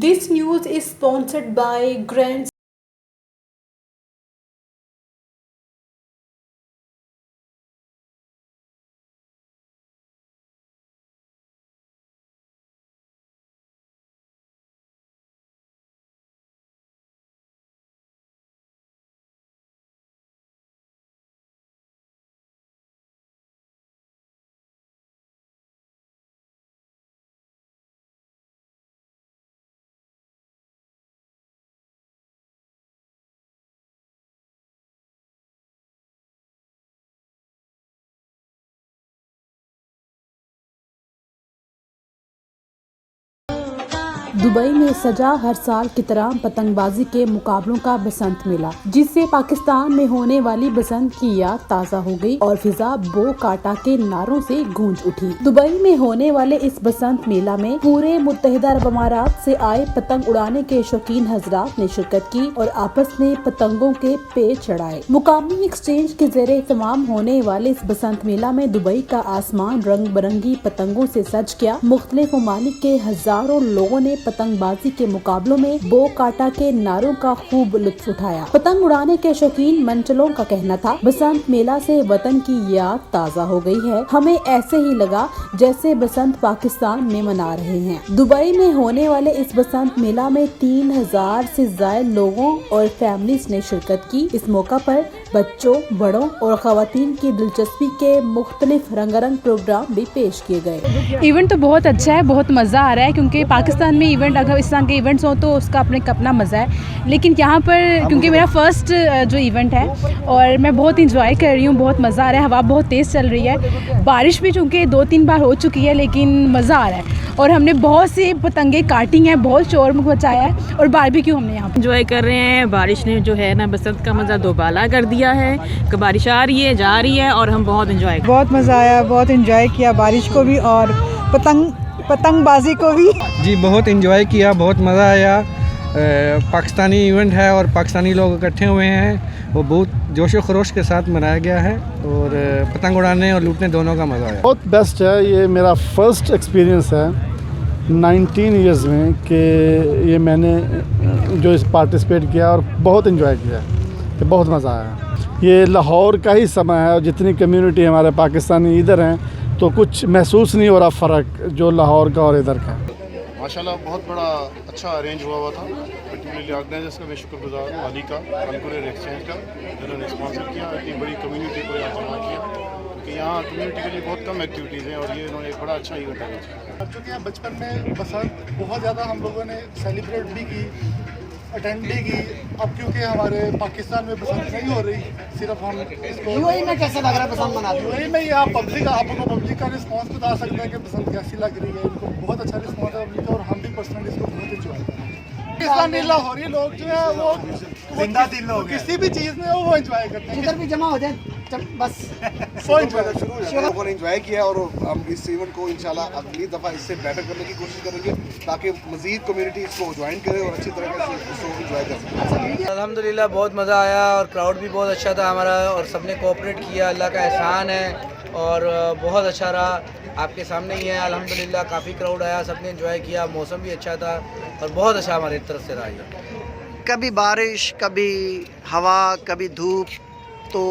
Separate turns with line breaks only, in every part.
This news is sponsored by Grand Dubai में सजा हर साल की तरह पतंगबाजी के मुकाबलों का बसंत मेला, जिससे पाकिस्तान में होने वाली बसंत की याद ताज़ा हो गई और फिजा बो काटा के नारों से गूंज उठी। दुबई में होने वाले इस बसंत मेला में पूरे मुत्तहिदा अरब अमारात से आए पतंग उड़ाने के शौकीन हजरात ने शिरकत की और आपस में पतंगों के पे चढ़ाए। मुकामी एक्सचेंज के ज़रिए तमाम होने वाले इस बसंत मेला में दुबई का आसमान रंग बिरंगी पतंगों से सज गया। मुख्तलिफ ममालिक के हजारों लोगों ने पतंगबाजी के मुकाबलों में बो काटा के नारों का खूब लुत्फ उठाया। पतंग उड़ाने के शौकीन मंचलों का कहना था, बसंत मेला से वतन की याद ताज़ा हो गई है। हमें ऐसे ही लगा जैसे बसंत पाकिस्तान में मना रहे हैं। दुबई में होने वाले इस बसंत मेला में 3000 से ज्यादा लोगों और फैमिलीज ने शिरकत की। इस मौका पर बच्चों, बड़ों और खवातीन की दिलचस्पी के मुख्तलिफ रंगारंग प्रोग्राम भी पेश किए गए।
इवेंट तो बहुत अच्छा है, बहुत मज़ा आ रहा है, क्योंकि पाकिस्तान में इवेंट अगर इस तरह के इवेंट्स हो तो उसका अपना मज़ा है। लेकिन यहाँ पर क्योंकि मेरा फर्स्ट जो इवेंट है और मैं बहुत इंजॉय कर रही हूँ, बहुत मज़ा आ रहा है। हवा बहुत तेज़ चल रही है, बारिश भी चूँकि 2-3 बार हो चुकी है, लेकिन मज़ा आ रहा है। और हमने बहुत सी पतंगे काटी हैं, बहुत शोर मचाया है और बारबेक्यू हमने यहाँ पर
इंजॉय कर रहे हैं। बारिश ने जो है ना बसंत का मज़ा दोबाला कर दिया है कि बारिश आ रही है, जा रही है और हम बहुत इंजॉय
बहुत मज़ा आया, बहुत इंजॉय किया बारिश को भी और पतंगबाजी को भी।
जी बहुत इंजॉय किया, बहुत मज़ा आया। पाकिस्तानी इवेंट है और पाकिस्तानी लोग इकट्ठे हुए हैं, वो बहुत जोश व खरोश के साथ मनाया गया है और पतंग उड़ाने और लूटने दोनों का मज़ा आया।
बहुत बेस्ट है, ये मेरा फर्स्ट एक्सपीरियंस है 19 इयर्स में कि ये मैंने जो इस पार्टिसिपेट किया और बहुत इंजॉय किया, तो बहुत मज़ा आया। ये लाहौर का ही समय है और जितनी कम्युनिटी हमारे पाकिस्तानी इधर हैं तो कुछ महसूस नहीं हो रहा फ़र्क जो लाहौर का और इधर का।
माशाल्लाह बहुत बड़ा अच्छा अरेंज हुआ था। पर्टिकुलरली ऑर्गेनाइजर्स का मैं शुक्रगुजार हूँ, अली का, अलकुरेर एक्सचेंज का, जिन्होंने स्पॉन्सर किया, इतनी बड़ी कम्युनिटी को यहाँ जमा किया, क्योंकि यहाँ कम्युनिटी के लिए बहुत कम एक्टिविटीज़ हैं और ये इन्होंने एक बड़ा अच्छा इवेंट अरेंज किया।
चूँकि यहाँ बचपन में बसंत बहुत ज़्यादा हम लोगों ने सेलिब्रेट भी की, अटेंड भी की। अब क्योंकि हमारे पाकिस्तान में बसंत नहीं हो रही, सिर्फ हम इसको
यूएई में कैसे लग रहा है बसंत मनाते?
यूएई में यहाँ आपको पब्लिक का रिस्पांस बता सकते हैं कि बसंत कैसी लग रही है। इनको बहुत अच्छा रिस्पांस है पब्लिक का और हम भी पर्सनली इसको बहुत इंजॉय कर रहे हैं। पाकिस्तानी लाहौरी लोग जो है वो जिंदा दिल लोग किसी भी चीज़ में वो इंजॉय करते हैं।
इधर भी जमा हो जाए बस
लोगों ने इंजॉय किया और हम इस इवेंट को इंशाल्लाह अगली दफ़ा इससे बेटर करने की कोशिश करेंगे ताकि मज़ीद कम्युनिटी इसको ज्वाइन करे और अच्छी तरह से इसको इंजॉय कर सके।
अल्हम्दुलिल्लाह बहुत मज़ा आया और क्राउड भी बहुत अच्छा था हमारा और सबने कोऑपरेट किया, अल्लाह का एहसान है और बहुत अच्छा रहा। आपके सामने ही है, अल्हम्दुलिल्लाह काफ़ी क्राउड आया, सबने एंजॉय किया, मौसम भी अच्छा था और बहुत अच्छा हमारी तरफ से रहा है।
कभी बारिश, कभी हवा, कभी धूप, तो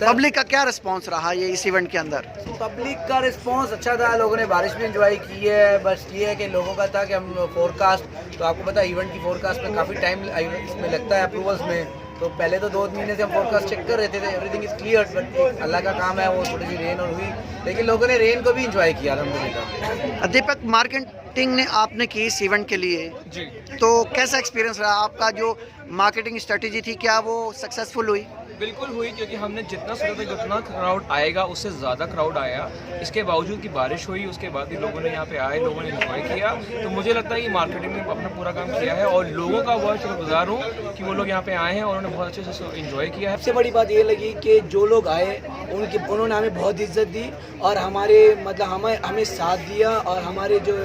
पब्लिक का क्या रिस्पांस रहा ये इस इवेंट के अंदर?
पब्लिक का रिस्पांस अच्छा था, लोगों ने बारिश भी एंजॉय की है। बस ये है कि लोगों का था कि हम फोरकास्ट, तो आपको पता है इवेंट की फोरकास्ट में काफ़ी टाइम इसमें लगता है अप्रूवल्स में, तो पहले तो 2 महीने से हम फोरकास्ट चेक कर रहे थे, एवरीथिंग इज़ क्लियर, बट अल्लाह का काम है, वो थोड़ी सी रेन और हुई, लेकिन लोगों ने रेन को भी इंजॉय किया अल्हम्दुलिल्लाह।
दीपक, मार्केटिंग ने आपने की इस इवेंट के लिए
जी,
तो कैसा एक्सपीरियंस रहा आपका? जो मार्केटिंग स्ट्रेटजी थी क्या वो सक्सेसफुल हुई?
बिल्कुल हुई, क्योंकि हमने जितना सोचा था कि उतना क्राउड आएगा, उससे ज़्यादा क्राउड आया। इसके बावजूद कि बारिश हुई, उसके बाद भी लोगों ने यहाँ पे आए, लोगों ने एंजॉय किया। तो मुझे लगता है कि मार्केटिंग ने अपना पूरा काम किया है और लोगों का बहुत शुक्रगुजार हूँ कि वो लोग यहाँ पे आए हैं और उन्होंने बहुत अच्छे से एंजॉय किया है।
सबसे बड़ी बात ये लगी कि जो लोग आए उन्होंने हमें बहुत इज्जत दी और हमारे मतलब हमें साथ दिया और हमारे जो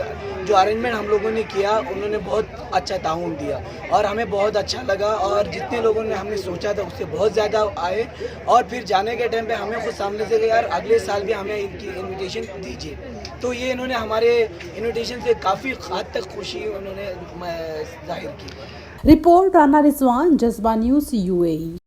जो अरेंजमेंट हम लोगों ने किया उन्होंने बहुत अच्छा ताउन दिया और हमें बहुत अच्छा लगा और जितने लोगों ने हमने सोचा था उससे बहुत ज़्यादा आए और फिर जाने के टाइम पे हमें खुद सामने से यार अगले साल भी हमें इनकी इनविटेशन दीजिए, तो ये इन्होंने हमारे इनविटेशन से काफ़ी हद तक खुशी उन्होंने जाहिर की।
रिपोर्ट राना रिजवान, जज्बा न्यूज़, UAE।